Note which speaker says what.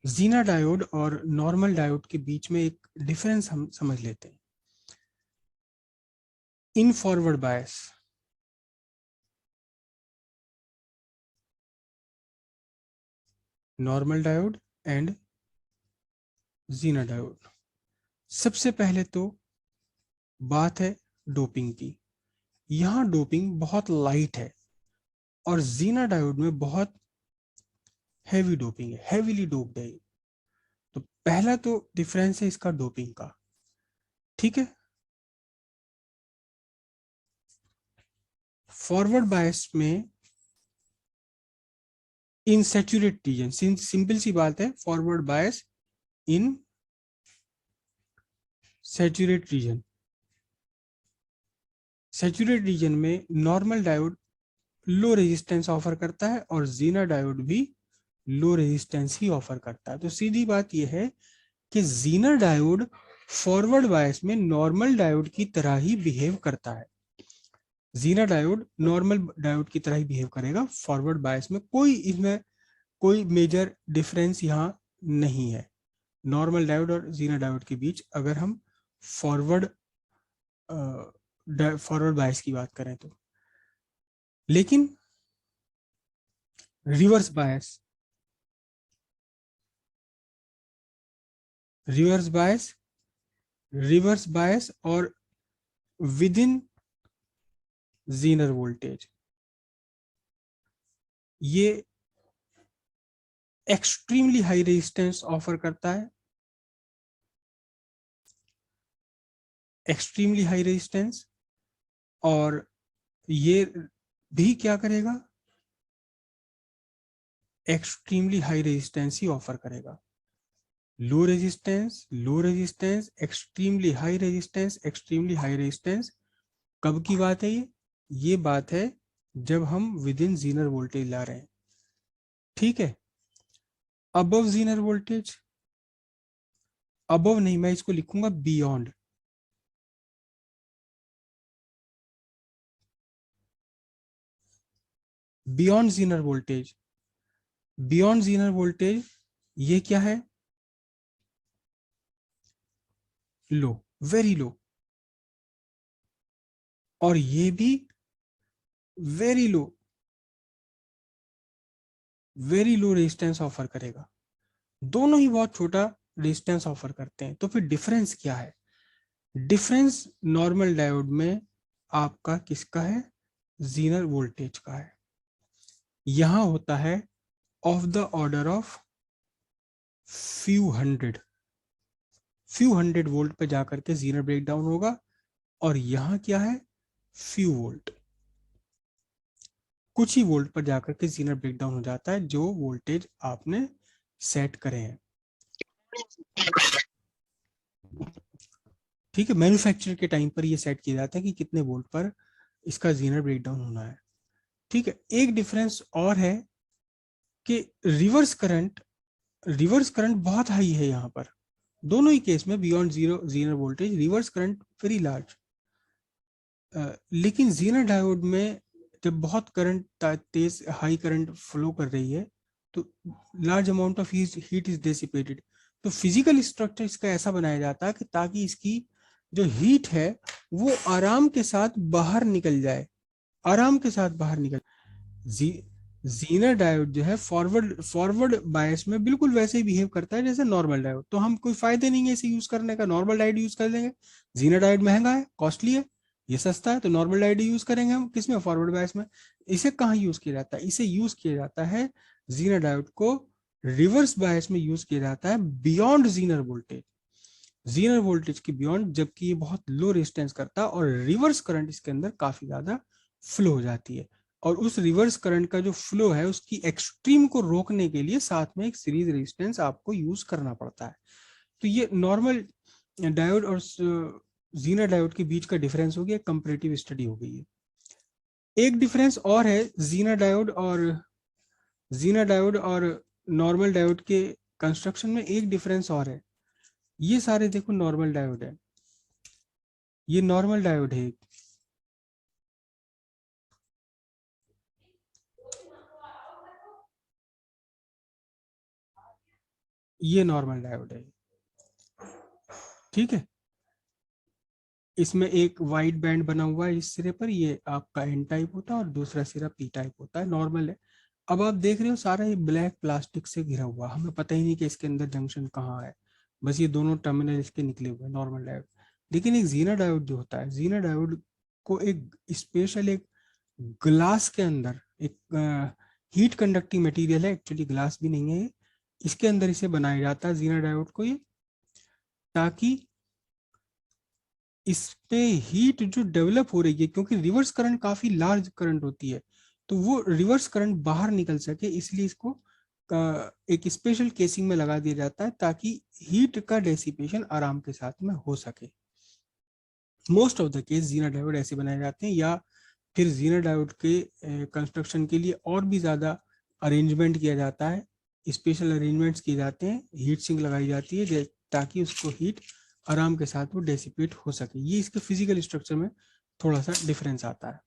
Speaker 1: जीना diode और normal diode के बीच में एक डिफरेंस हम समझ लेते हैं। In forward bias, normal diode and zener diode. सबसे पहले तो बात है डोपिंग की। यहाँ डोपिंग बहुत लाइट है और जीना डायोड में बहुत हैवी डोपिंग है, हैवीली डोप्ड है। तो पहला तो डिफरेंस है इसका डोपिंग का, ठीक है। फॉरवर्ड बायस में इन सैचुरेट रीजन, सिंपल सी बात है, फॉरवर्ड बायस इन सैचुरेट रीजन। सैचुरेट रीजन में normal diode low resistance offer करता है और जीना डायोड भी लो रेजिस्टेंस ही ऑफर करता है। तो सीधी बात यह है कि जीना डायोड फॉरवर्ड बायस में नॉर्मल डायोड की तरह ही बिहेव करता है। जीना डायोड नॉर्मल डायोड की तरह ही बिहेव करेगा फॉरवर्ड बायस में, कोई इसमें कोई मेजर डिफरेंस यहाँ नहीं है नॉर्मल डायोड और जीना डायोड के बीच, अगर हम फॉरवर्ड फॉरवर्ड बायस की बात करें तो। लेकिन reverse bias, reverse bias, reverse bias और विद इन जीनर वोल्टेज, ये एक्सट्रीमली हाई रेजिस्टेंस ऑफर करता है, एक्सट्रीमली हाई रेजिस्टेंस। और ये भी क्या करेगा, एक्सट्रीमली हाई रेजिस्टेंस ही ऑफर करेगा। Low resistance, low resistance, extremely high resistance, extremely high resistance. कब की बात है ये बात है जब हम विद इन जीनर वोल्टेज ला रहे हैं, ठीक है। अबव जीनर वोल्टेज, अबव नहीं, मैं इसको लिखूंगा beyond. Beyond Zener voltage, beyond Zener voltage ये क्या है, लो, वेरी लो। और ये भी very low, very low resistance offer करेगा। दोनों ही बहुत छोटा रेजिस्टेंस ऑफर करते हैं। तो फिर डिफरेंस क्या है, डिफरेंस नॉर्मल डायोड में आपका किसका है, जीनर वोल्टेज का है। यहां होता है of the order of few hundred, few hundred volt पे जाकर के जीनर ब्रेकडाउन होगा। और यहां क्या है, फ्यू वोल्ट, कुछ ही वोल्ट पर जाकर के जीनर ब्रेकडाउन हो जाता है जो वोल्टेज आपने सेट करे हैं, ठीक है। मैन्युफैक्चर के टाइम पर ये सेट किया जाता है कि कितने वोल्ट पर इसका जीनर ब्रेकडाउन होना है, ठीक है। एक डिफरेंस और है कि रिवर्स करंट, रिवर्स करंट बहुत हाई है यहाँ पर, दोनों ही केस में beyond zero Zener voltage reverse current very large. लेकिन जीनर डायोड में जब बहुत करंट तेज हाई करंट फ्लो कर रही है तो large amount of heat is dissipated. तो फिजिकल स्ट्रक्चर इसका ऐसा बनाया जाता है कि ताकि इसकी जो हीट है वो आराम के साथ बाहर निकल जाए, आराम के साथ बाहर निकल। जी, जीनर डायोड जो है फॉरवर्ड फॉरवर्ड बायस में बिल्कुल वैसे ही बिहेव करता है जैसे नॉर्मल डायोड। तो हम कोई फायदे नहीं है इसे यूज करने का, नॉर्मल डायोड यूज कर लेंगे। जीनर डायोड महंगा है, कॉस्टली है, ये सस्ता है, तो नॉर्मल डायोड यूज करेंगे हम किसमें, फॉरवर्ड बायस में। इसे कहाँ यूज किया जाता है, इसे यूज किया जाता है जीनर डायोड को रिवर्स बायस में यूज किया जाता है beyond Zener voltage, Zener voltage की बियॉन्ड, जबकि ये बहुत लो रेजिस्टेंस करता है और रिवर्स करंट इसके अंदर काफी ज्यादा फ्लो हो जाती है। और उस रिवर्स करंट का जो फ्लो है उसकी एक्सट्रीम को रोकने के लिए साथ में एक सीरीज रेजिस्टेंस आपको यूज करना पड़ता है। तो ये नॉर्मल डायोड और जीनर डायोड के बीच का डिफरेंस हो गया, कंपैरेटिव स्टडी हो गई है। एक डिफरेंस और है जीनर डायोड और नॉर्मल डायोड के कंस्ट्रक्शन में, एक डिफरेंस और है। ये सारे देखो नॉर्मल डायोड है, ये नॉर्मल डायोड है, ये नॉर्मल डायोड है, ठीक है। इसमें एक वाइट बैंड बना हुआ है इस सिरे पर, ये आपका एन टाइप होता है और दूसरा सिरा पी टाइप होता है, नॉर्मल है। अब आप देख रहे हो सारा ये ब्लैक प्लास्टिक से घिरा हुआ, हमें पता ही नहीं कि इसके अंदर जंक्शन कहाँ है, बस ये दोनों टर्मिनल इसके निकले हुए हैं, नॉर्मल डायोड। लेकिन एक जीना डायोड जो होता है, जीना डायोड को एक स्पेशल एक ग्लास के अंदर, एक हीट कंडक्टिंग मटेरियल है, एक्चुअली ग्लास भी नहीं है ये, इसके अंदर इसे बनाया जाता है जीना डायोड को ये, ताकि इस पे हीट जो डेवलप हो रही है, क्योंकि रिवर्स करंट काफी लार्ज करंट होती है, तो वो रिवर्स करंट बाहर निकल सके, इसलिए इसको एक स्पेशल केसिंग में लगा दिया जाता है ताकि हीट का डेसिपेशन आराम के साथ में हो सके। Most of the case zener diode ऐसे बनाए जाते हैं, या फिर जीना डायोड के कंस्ट्रक्शन के लिए और भी ज़्यादा अरेंजमेंट किया जाता है, स्पेशल अरेंजमेंट्स किए जाते हैं, हीट सिंक लगाई जाती है ताकि उसको हीट आराम के साथ वो डेसिपेट हो सके। ये इसके फिजिकल स्ट्रक्चर में थोड़ा सा डिफरेंस आता है।